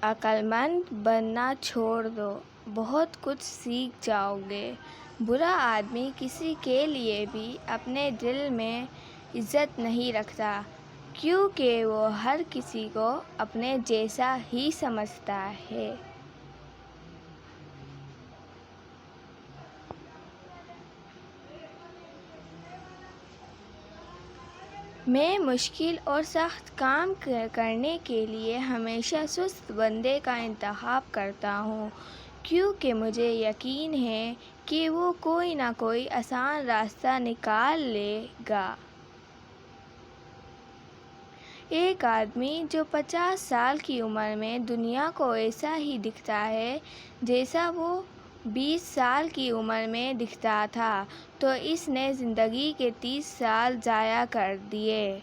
عقلمند بننا چھوڑ دو، بہت کچھ سیکھ جاؤ گے۔ برا آدمی کسی کے لیے بھی اپنے دل میں عزت نہیں رکھتا، کیونکہ وہ ہر کسی کو اپنے جیسا ہی سمجھتا ہے۔ میں مشکل اور سخت کام کرنے کے لیے ہمیشہ سست بندے کا انتخاب کرتا ہوں، کیونکہ مجھے یقین ہے کہ وہ کوئی نہ کوئی آسان راستہ نکال لے گا۔ ایک آدمی جو 50 سال کی عمر میں دنیا کو ایسا ہی دکھتا ہے جیسا وہ 20 سال کی عمر میں دکھتا تھا، تو اس نے زندگی کے 30 سال ضائع کر دیے۔